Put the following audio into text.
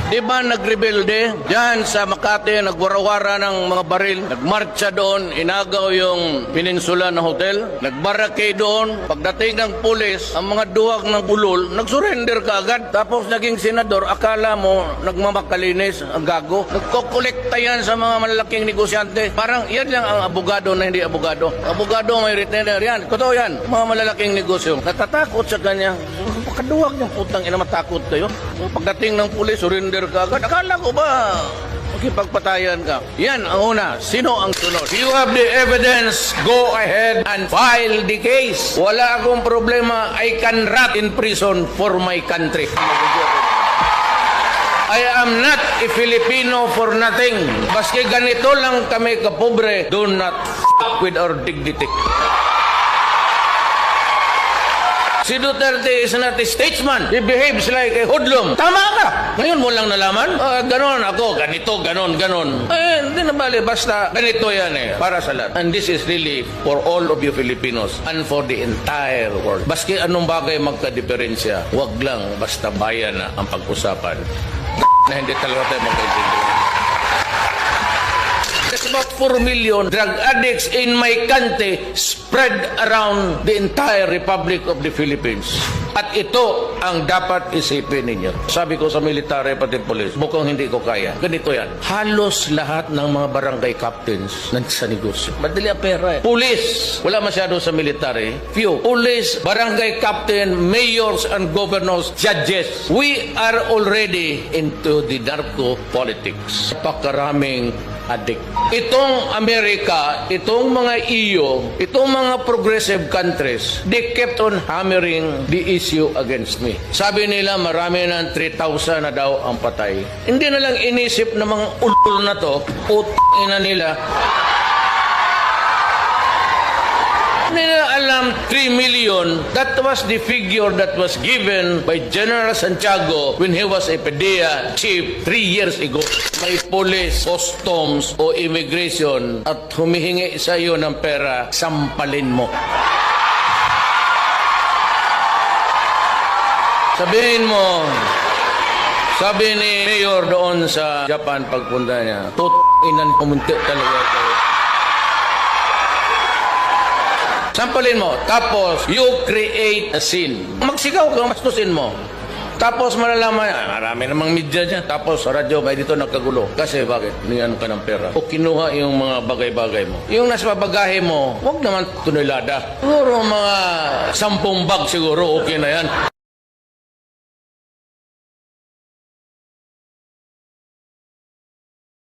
Di ba nagrebelde? Diyan sa Makati, nagwarawara ng mga baril. Nagmarcha doon, inagaw yung Peninsula na hotel. Nagbarake doon. Pagdating ng pulis, ang mga duwag ng bulol, nagsurrender ka agad. Tapos naging senador, akala mo nagmamakalinis ang gago. Nagkokolekta yan sa mga malalaking negosyante. Parang yan lang ang abogado na hindi abogado. Abogado may retainer yan. Totoo yan, mga malalaking negosyo. Natatakot sa kanya. Pagkaduwag niyang putang ina, matakot kayo. Pagdating ng pulis, surrender ka agad. Akala ko ba makipagpatayan ka? Yan ang una. Sino ang sunod? You have the evidence. Go ahead and file the case. Wala akong problema. I can rot in prison for my country. I am not a Filipino for nothing. Baski ganito lang kami kapobre, do not f*** with our dignity. Si Duterte is not a statesman. He behaves like a hoodlum. Tama ka. Ngayon mo lang nalaman. Ganon ako. Ganito, ganon, ganon. Hindi na bali. Basta ganito yan para sa lahat. And this is really for all of you Filipinos and for the entire world. Baski anong bagay magka-diferensya. Wag lang basta bayan na ang pag-usapan. Na hindi talaga tayo magkaintindihan. There's about 4 million drug addicts in my country spread around the entire Republic of the Philippines. At ito ang dapat isipin ninyo. Sabi ko sa military pati police, mukhang hindi ko kaya. Ganito yan. Halos lahat ng mga barangay captains sa negosyo. Madali ang pera Police, wala masyado sa military. Few. Police, barangay captain, mayors and governors, judges. We are already into the narco politics. Pakaraming addict. Itong Amerika, itong mga EU, itong mga progressive countries, they kept on hammering the issue against me. Sabi nila marami na 3,000 na daw ang patay. Hindi na lang inisip ng mga ulol na to, ina nila. Hindi na alam 3 million. That was the figure that was given by General Santiago when he was a PDEA chief 3 years ago. May police, customs o immigration at humihingi sa iyo ng pera, sampalin mo. Sabihin mo, sabi ni Mayor doon sa Japan pagpunta niya, inan pumunti talaga kayo. Sampalin mo. Tapos, you create a scene. Magsigaw ka, mastusin mo. Tapos malalaman, marami namang media dyan. Tapos sa radyo, may dito nagkagulo. Kasi bakit? Niyan ka ng pera. O kinuha yung mga bagay-bagay mo. Yung nasa babagahe mo, huwag naman tunilada. Siguro mga 10 bag siguro, okay na yan.